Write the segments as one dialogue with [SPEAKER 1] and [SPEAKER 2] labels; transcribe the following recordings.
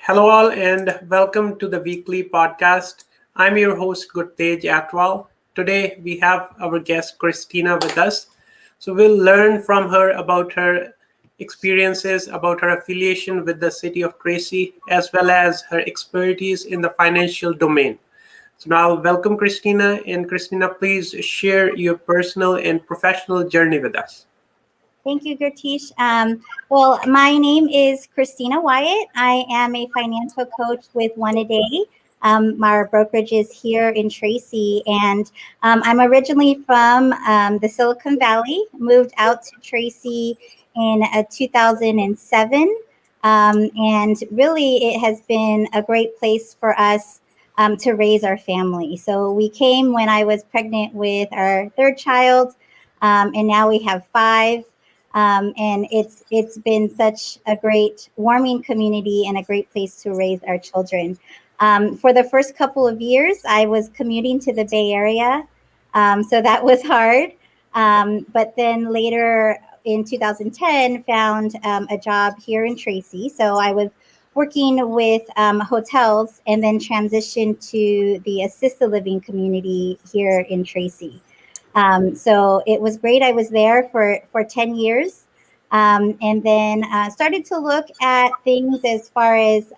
[SPEAKER 1] Hello, all, and welcome to the weekly podcast. I'm your host, Gurtej Atwal. Today, we have our guest, Christina, with us. So, we'll learn from her about her experiences, about her affiliation with the city of Tracy, as well as her expertise in the financial domain. So, now, welcome, Christina. And, Christina, please share your personal and professional journey with us.
[SPEAKER 2] Thank you, Gertish. Well, my name is Christina Wyatt. I am a financial coach with One A Day. Our brokerage is here in Tracy, and I'm originally from the Silicon Valley. Moved out to Tracy in 2007, and really, it has been a great place for us to raise our family. So we came when I was pregnant with our third child, and now we have five. And it's been such a great warming community and a great place to raise our children. For the first couple of years, I was commuting to the Bay Area, so that was hard. But then later in 2010, found a job here in Tracy. So I was working with hotels and then transitioned to the assisted living community here in Tracy. So it was great. I was there for 10 years, and then started to look at things as far as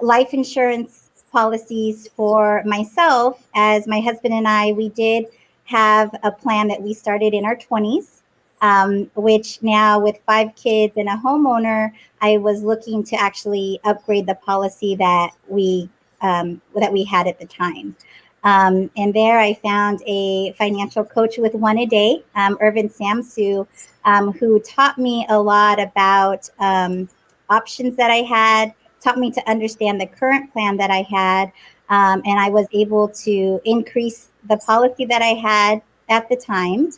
[SPEAKER 2] life insurance policies for myself. As my husband and I, we did have a plan that we started in our 20s, which now with 5 kids and a homeowner, I was looking to actually upgrade the policy that we had at the time. And there I found a financial coach with One A Day, Irvin Samsu, who taught me a lot about options that I had, taught me to understand the current plan that I had, and I was able to increase the policy that I had at the time,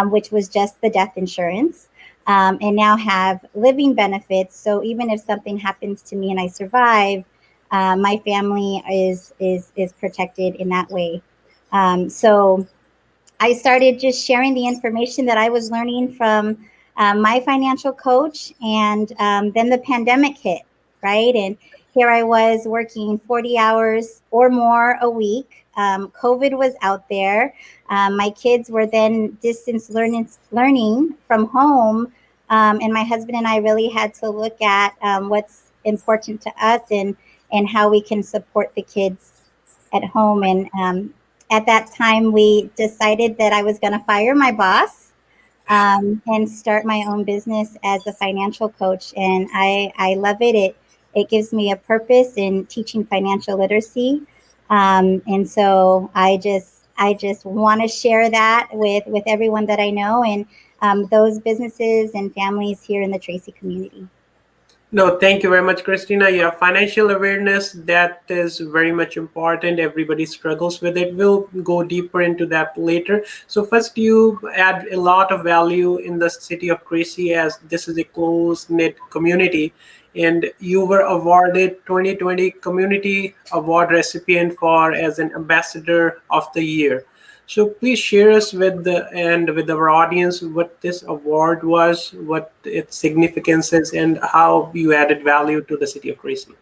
[SPEAKER 2] which was just the death insurance, and now have living benefits. So even if something happens to me and I survive, my family is protected in that way. So I started just sharing the information that I was learning from my financial coach, and then the pandemic hit, right? And here I was working 40 hours or more a week. COVID was out there. My kids were then distance learning from home, and my husband and I really had to look at what's important to us and how we can support the kids at home. And at that time, we decided that I was going to fire my boss and start my own business as a financial coach. And I love it. It gives me a purpose in teaching financial literacy. And so I just want to share that with everyone that I know, and those businesses and families here in the Tracy community.
[SPEAKER 1] No, thank you very much, Christina. Yeah, financial awareness, that is very much important. Everybody struggles with it. We'll go deeper into that later. So first, you add a lot of value in the city of Tracy, as this is a close-knit community. And you were awarded 2020 Community Award recipient for as an Ambassador of the Year. So please share us with our audience what this award was, what its significance is, and how you added value to the city of Tracy.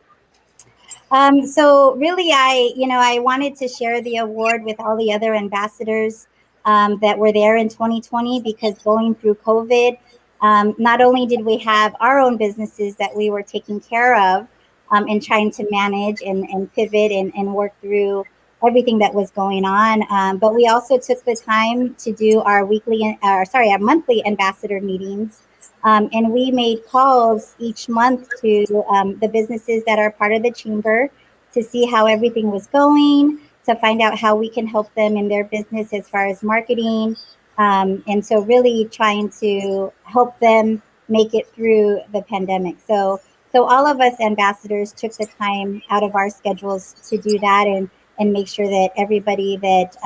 [SPEAKER 2] So really, I wanted to share the award with all the other ambassadors that were there in 2020, because going through COVID, not only did we have our own businesses that we were taking care of and trying to manage and pivot and work through everything that was going on, but we also took the time to do our monthly ambassador meetings. And we made calls each month to the businesses that are part of the chamber to see how everything was going, to find out how we can help them in their business as far as marketing. And so really trying to help them make it through the pandemic. So all of us ambassadors took the time out of our schedules to do that and make sure that everybody that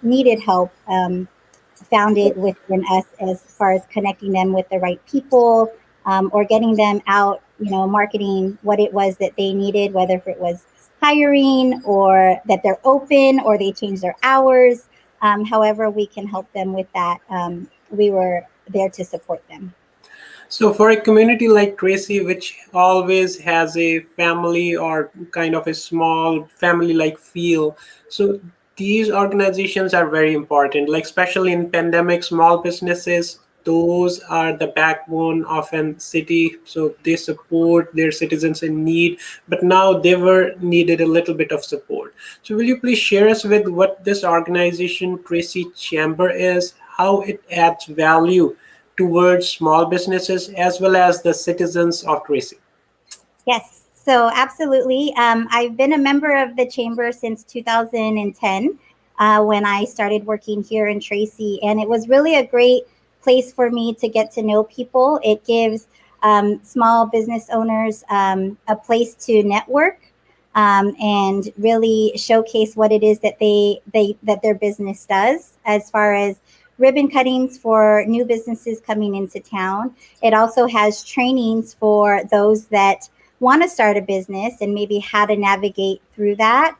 [SPEAKER 2] needed help found it within us, as far as connecting them with the right people, or getting them out, marketing what it was that they needed, whether if it was hiring or that they're open or they change their hours. However we can help them with that, we were there to support them.
[SPEAKER 1] So for a community like Tracy, which always has a family or kind of a small family-like feel, so these organizations are very important. Like especially in pandemic, small businesses, those are the backbone of a city. So they support their citizens in need, but now they were needed a little bit of support. So will you please share us with what this organization, Tracy Chamber, is, how it adds value towards small businesses as well as the citizens of Tracy?
[SPEAKER 2] Yes, so absolutely. I've been a member of the chamber since 2010 when I started working here in Tracy, and it was really a great place for me to get to know people. It gives small business owners a place to network and really showcase what it is that that their business does as far as ribbon cuttings for new businesses coming into town. It also has trainings for those that want to start a business and maybe how to navigate through that.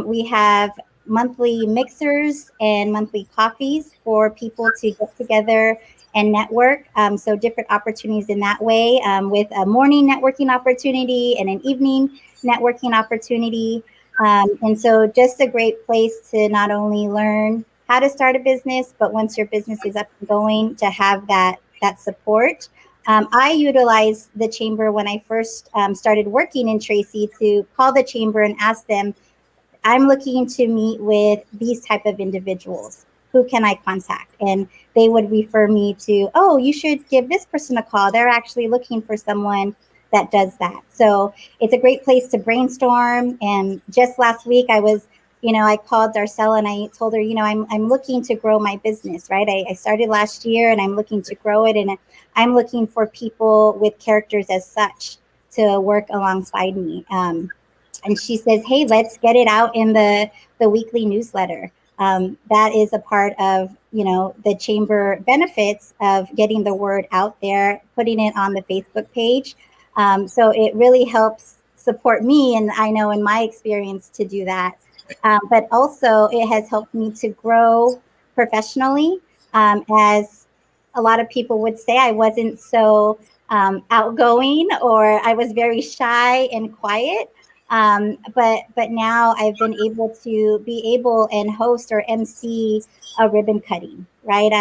[SPEAKER 2] We have monthly mixers and monthly coffees for people to get together and network. So different opportunities in that way, with a morning networking opportunity and an evening networking opportunity. And so just a great place to not only learn how to start a business, but once your business is up and going, to have that support. I utilized the chamber when I first started working in Tracy to call the chamber and ask them, I'm looking to meet with these type of individuals. Who can I contact? And they would refer me to, oh, you should give this person a call. They're actually looking for someone that does that. So it's a great place to brainstorm. And just last week, I called Darcella and I told her, I'm looking to grow my business, right? I started last year and I'm looking to grow it. And I'm looking for people with characters as such to work alongside me. And she says, "Hey, let's get it out in the weekly newsletter." That is a part of the chamber benefits of getting the word out there, putting it on the Facebook page. So it really helps support me, and I know in my experience to do that. But also, it has helped me to grow professionally. As a lot of people would say, I wasn't so outgoing, or I was very shy and quiet. But now I've been able to be able and host or MC a ribbon cutting, right?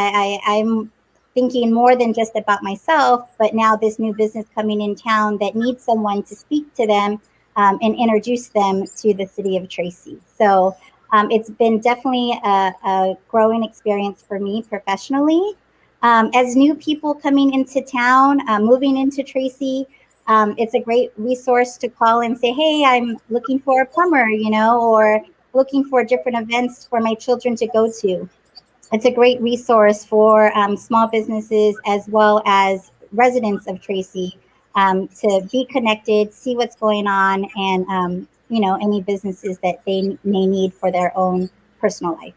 [SPEAKER 2] I'm thinking more than just about myself, but now this new business coming in town that needs someone to speak to them and introduce them to the city of Tracy. So it's been definitely a growing experience for me professionally. As new people coming into town, moving into Tracy, it's a great resource to call and say, hey, I'm looking for a plumber, or looking for different events for my children to go to. It's a great resource for small businesses as well as residents of Tracy to be connected, see what's going on, and any businesses that they may need for their own personal life.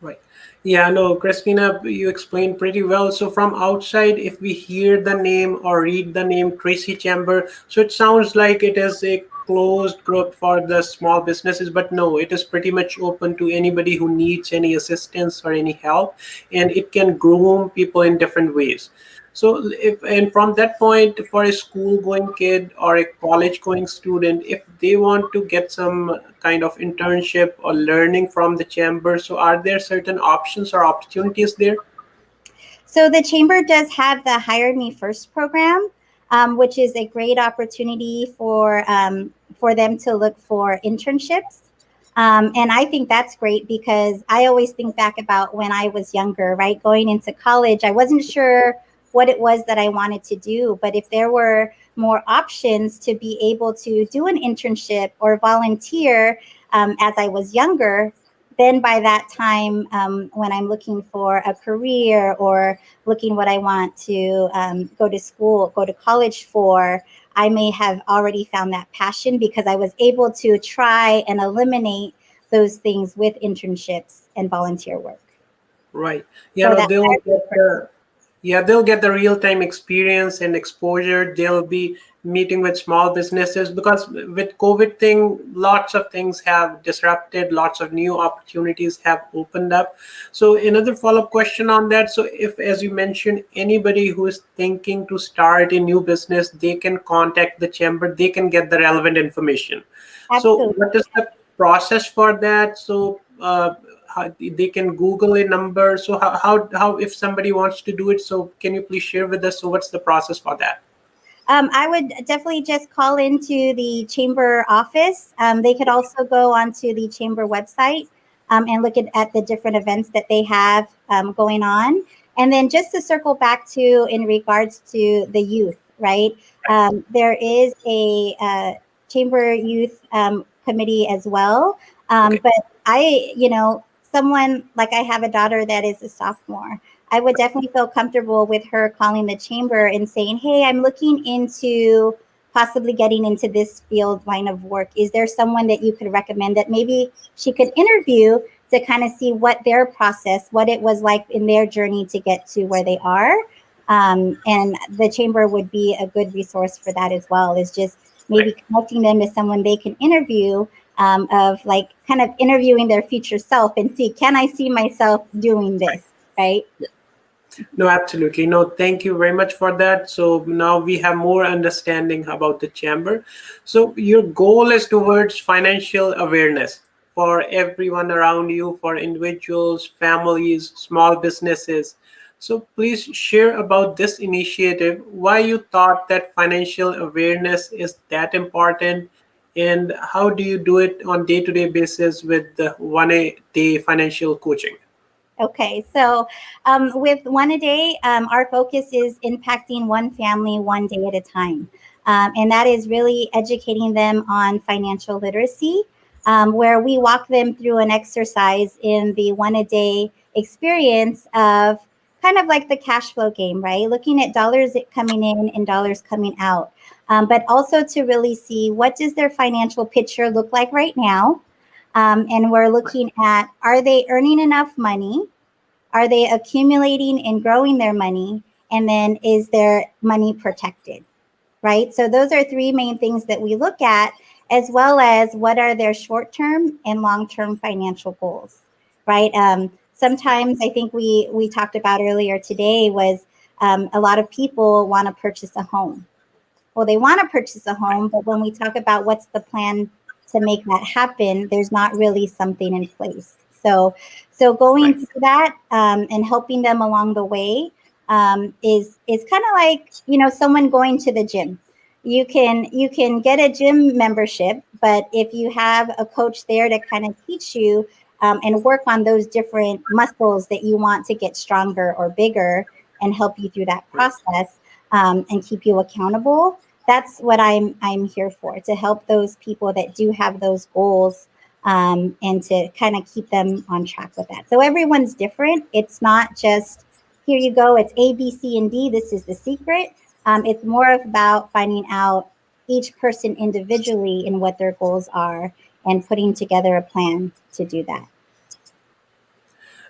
[SPEAKER 1] Right. Yeah, no, Christina, you explained pretty well. So from outside, if we hear the name or read the name Tracy Chamber, so it sounds like it is a closed group for the small businesses, but no, it is pretty much open to anybody who needs any assistance or any help, and it can groom people in different ways. So if, and from that point, for a school going kid or a college going student, if they want to get some kind of internship or learning from the chamber, so are there certain options or opportunities there?
[SPEAKER 2] So the chamber does have the Hire Me First program, which is a great opportunity for them to look for internships. And I think that's great because I always think back about when I was younger, right? Going into college, I wasn't sure what it was that I wanted to do. But if there were more options to be able to do an internship or volunteer as I was younger, then by that time, when I'm looking for a career or looking what I want to go to school, go to college for, I may have already found that passion because I was able to try and eliminate those things with internships and volunteer work.
[SPEAKER 1] Right. Yeah,
[SPEAKER 2] So
[SPEAKER 1] no,
[SPEAKER 2] that
[SPEAKER 1] they'll get the Yeah, they'll get the real-time experience and exposure. They'll be meeting with small businesses because with COVID thing, lots of things have disrupted, lots of new opportunities have opened up. So another follow-up question on that. So if, as you mentioned, anybody who is thinking to start a new business, they can contact the chamber, they can get the relevant information. So
[SPEAKER 2] Absolutely.
[SPEAKER 1] what is the process for that? So how, they can Google a number. So how if somebody wants to do it, so can you please share with us? So what's the process for that?
[SPEAKER 2] I would definitely just call into the chamber office. They could also go onto the chamber website and look at the different events that they have going on. And then just to circle back to in regards to the youth, right? There is a chamber youth committee as well.
[SPEAKER 1] Okay.
[SPEAKER 2] But someone like I have a daughter that is a sophomore. I would definitely feel comfortable with her calling the chamber and saying, "Hey, I'm looking into possibly getting into this field line of work. Is there someone that you could recommend that maybe she could interview to kind of see what their process, what it was like in their journey to get to where they are?" And the chamber would be a good resource for that as well. Is just maybe connecting them to someone they can interview, of like kind of interviewing their future self and see, can I see myself doing this, right?
[SPEAKER 1] No, absolutely. No, thank you very much for that. So now we have more understanding about the chamber. So your goal is towards financial awareness for everyone around you, for individuals, families, small businesses. So please share about this initiative, why you thought that financial awareness is that important, and how do you do it on day-to-day basis with the 1 a day financial coaching?
[SPEAKER 2] Okay, so with One a Day, our focus is impacting one family one day at a time. And that is really educating them on financial literacy, where we walk them through an exercise in the One a Day experience of kind of like the cash flow game, right? Looking at dollars coming in and dollars coming out, but also to really see what does their financial picture look like right now. And we're looking at, are they earning enough money? Are they accumulating and growing their money? And then is their money protected? Right? So those are three main things that we look at, as well as what are their short term and long term financial goals, right? Sometimes I think we talked about earlier today was a lot of people want to purchase a home. Well, they want to purchase a home, but when we talk about what's the plan to make that happen, there's not really something in place. So going
[SPEAKER 1] Right.
[SPEAKER 2] through that and helping them along the way is kind of like someone going to the gym. You can get a gym membership, but if you have a coach there to kind of teach you and work on those different muscles that you want to get stronger or bigger and help you through that
[SPEAKER 1] Right.
[SPEAKER 2] process and keep you accountable, that's what I'm here for, to help those people that do have those goals and to kind of keep them on track with that. So everyone's different. It's not just here you go, it's A, B, C, and D. This is the secret. It's more about finding out each person individually and what their goals are and putting together a plan to do that.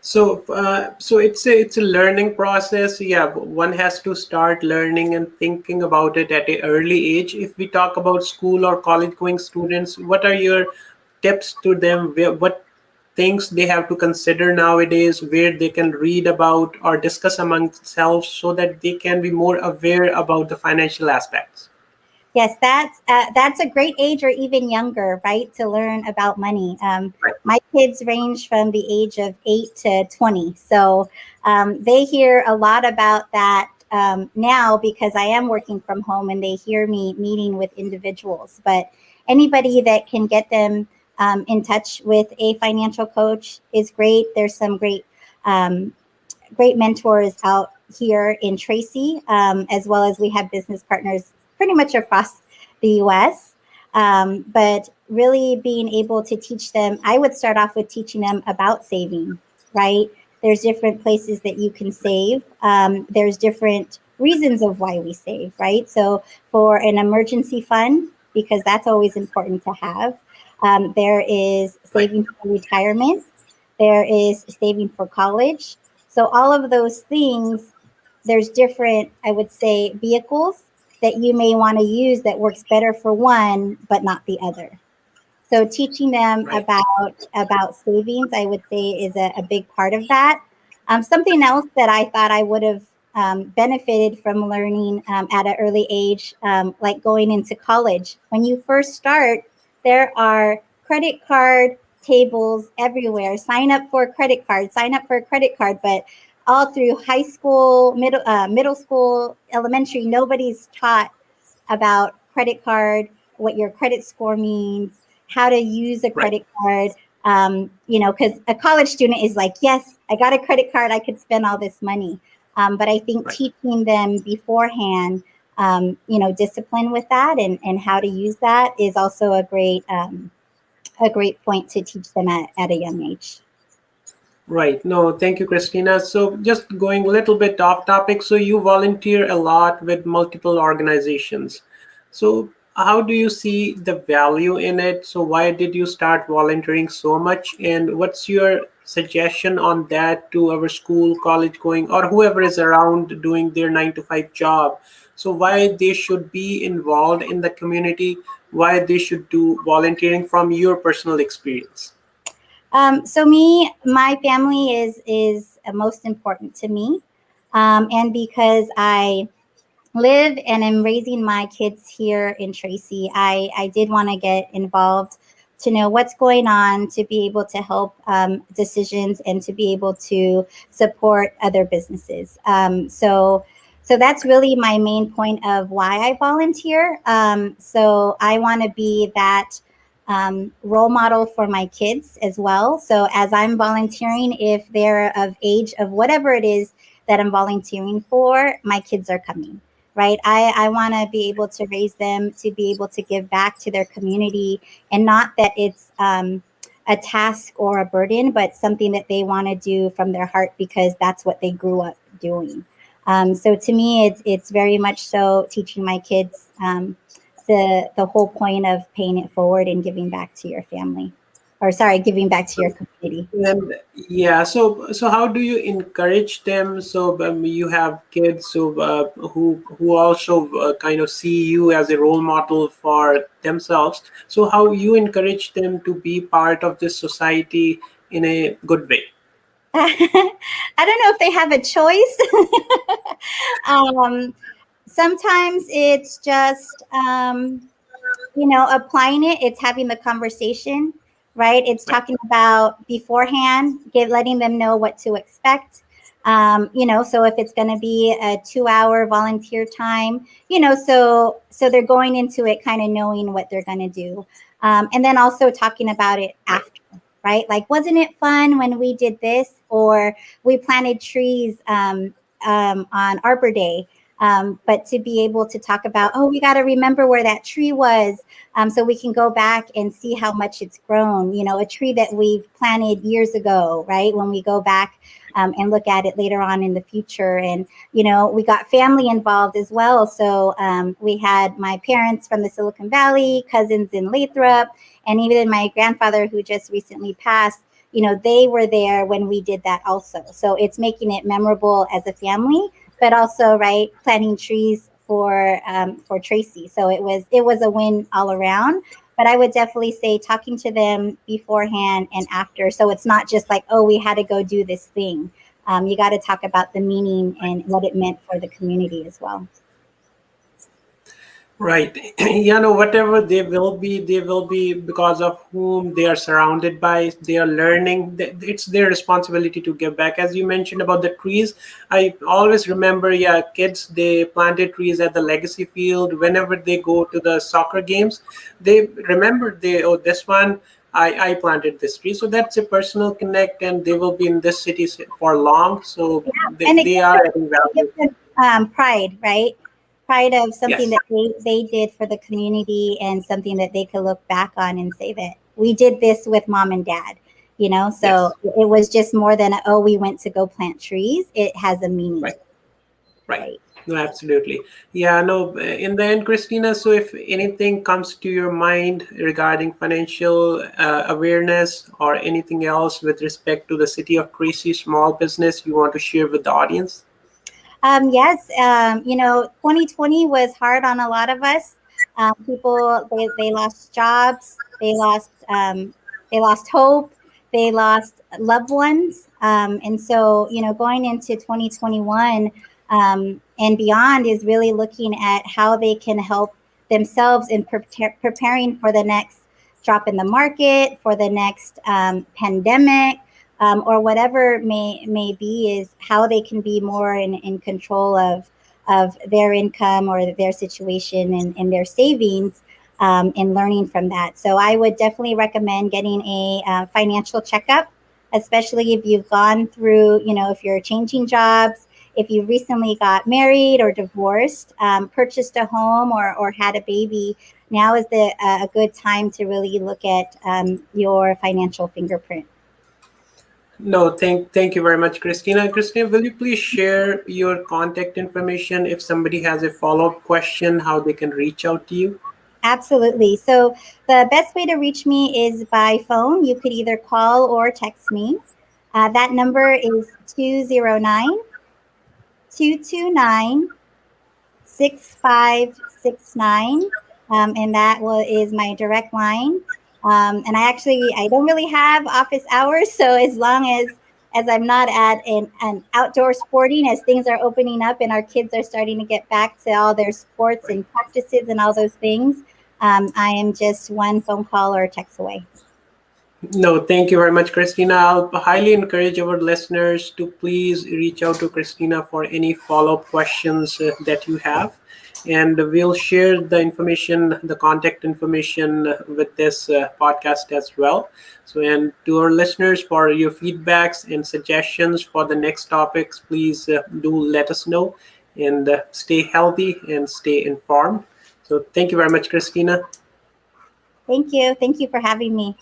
[SPEAKER 1] So it's a learning process. Yeah, one has to start learning and thinking about it at an early age. If we talk about school or college going students, what are your tips to them? What things they have to consider nowadays, where they can read about or discuss among themselves so that they can be more aware about the financial aspects?
[SPEAKER 2] Yes, that's a great age or even younger, right, to learn about money.
[SPEAKER 1] Right.
[SPEAKER 2] My kids range from the age of 8 to 20, so they hear a lot about that now because I am working from home and they hear me meeting with individuals. But anybody that can get them in touch with a financial coach is great. There's some um, great mentors out here in Tracy, as well as we have business partners pretty much across the US. But really being able to teach them, I would start off with teaching them about saving, right? There's different places that you can save. There's different reasons of why we save, right? So for an emergency fund, because that's always important to have, there is
[SPEAKER 1] Right.
[SPEAKER 2] saving for retirement, there is saving for college. So all of those things there's different, I would say, vehicles that you may want to use that works better for one but not the other. So teaching them
[SPEAKER 1] Right.
[SPEAKER 2] about savings, I would say, is a big part of that. Something else that I thought I would have benefited from learning at an early age, like going into college. When you first start, there are credit card tables everywhere. Sign up for a credit card. Sign up for a credit card. But all through high school, middle school, elementary, nobody's taught about credit card, what your credit score means, how to use a
[SPEAKER 1] Right.
[SPEAKER 2] credit card. Because a college student is like, yes, I got a credit card, I could spend all this money. But I think
[SPEAKER 1] Right.
[SPEAKER 2] teaching them beforehand, discipline with that and how to use that is also a great point to teach them at a young age.
[SPEAKER 1] Right. No, thank you, Christina. So, just going a little bit off topic. So, you volunteer a lot with multiple organizations. So, how do you see the value in it? So, why did you start volunteering so much? And what's your suggestion on that to our school, college going, or whoever is around doing their 9 to 5 job? So, why they should be involved in the community? Why they should do volunteering from your personal experience?
[SPEAKER 2] So me, my family is most important to me, and because I live and am raising my kids here in Tracy, I did want to get involved to know what's going on, to be able to help decisions and to be able to support other businesses. So that's really my main point of why I volunteer. So I want to be that role model for my kids as well. So as I'm volunteering, if they're of age of whatever it is that I'm volunteering for, my kids are coming, right? I want to be able to raise them to be able to give back to their community, and not that it's a task or a burden, but something that they want to do from their heart because that's what they grew up doing. So to me, it's very much so teaching my kids the whole point of paying it forward and giving back to your family, or sorry, giving back to your community.
[SPEAKER 1] And yeah, so how do you encourage them? So you have kids who also kind of see you as a role model for themselves. So how you encourage them to be part of this society in a good way?
[SPEAKER 2] I don't know if they have a choice. um, Sometimes it's just applying it. It's having the conversation, right? It's
[SPEAKER 1] Right,
[SPEAKER 2] talking about beforehand, letting them know what to expect. So if it's going to be a 2 hour volunteer time, so they're going into it kind of knowing what they're going to do. And then also talking about it
[SPEAKER 1] right,
[SPEAKER 2] after, right? Like, wasn't it fun when we did this, or we planted trees on Arbor Day? But to be able to talk about, oh, we got to remember where that tree was, so we can go back and see how much it's grown. A tree that we've planted years ago, right? When we go back and look at it later on in the future. And, we got family involved as well. So we had my parents from the Silicon Valley, cousins in Lathrop, and even my grandfather who just recently passed. They were there when we did that also. So it's making it memorable as a family, but also, right, planting trees for Tracy. So it was a win all around. But I would definitely say talking to them beforehand and after. So it's not just like, oh, we had to go do this thing. You got to talk about the meaning and what it meant for the community as well.
[SPEAKER 1] right. Whatever they will be because of whom they are surrounded by. They are learning. It's their responsibility to give back. As you mentioned about the trees, I always remember, yeah, kids, they planted trees at the legacy field. Whenever they go to the soccer games, they remember, this one, I planted this tree. So that's a personal connect, and they will be in this city for long. So
[SPEAKER 2] And
[SPEAKER 1] they are adding
[SPEAKER 2] it
[SPEAKER 1] value.
[SPEAKER 2] gives them pride, right? Pride of something
[SPEAKER 1] Yes.
[SPEAKER 2] that they did for the community, and something that they could look back on and say that we did this with mom and dad. So
[SPEAKER 1] Yes.
[SPEAKER 2] it was just more than oh, we went to go plant trees. It has a meaning,
[SPEAKER 1] Right. Right.
[SPEAKER 2] right?
[SPEAKER 1] No, absolutely. Yeah, no, in the end, Christina, so if anything comes to your mind regarding financial awareness or anything else with respect to the city of Tracy small business you want to share with the audience?
[SPEAKER 2] Yes, 2020 was hard on a lot of us. People they lost jobs, they lost hope, they lost loved ones, and so going into 2021 and beyond is really looking at how they can help themselves in preparing for the next drop in the market, for the next pandemic, or whatever may be, is how they can be more in control of their income or their situation and their savings, and learning from that. So I would definitely recommend getting a financial checkup, especially if you've gone through, if you're changing jobs, if you recently got married or divorced, purchased a home, or had a baby. Now is a good time to really look at your financial fingerprint.
[SPEAKER 1] No, thank you very much, Christina. Christina, will you please share your contact information if somebody has a follow-up question, how they can reach out to you?
[SPEAKER 2] Absolutely. So the best way to reach me is by phone. You could either call or text me. That number is 209-229-6569. And that is my direct line. And I don't really have office hours. So as long as I'm not at an outdoor sporting, as things are opening up and our kids are starting to get back to all their sports and practices and all those things, I am just one phone call or text away.
[SPEAKER 1] No, thank you very much, Christina. I'll highly encourage our listeners to please reach out to Christina for any follow-up questions that you have. And we'll share the information, the contact information with this podcast as well. So, and to our listeners, for your feedbacks and suggestions for the next topics, please do let us know, and stay healthy and stay informed. So, thank you very much, Christina.
[SPEAKER 2] Thank you. Thank you for having me.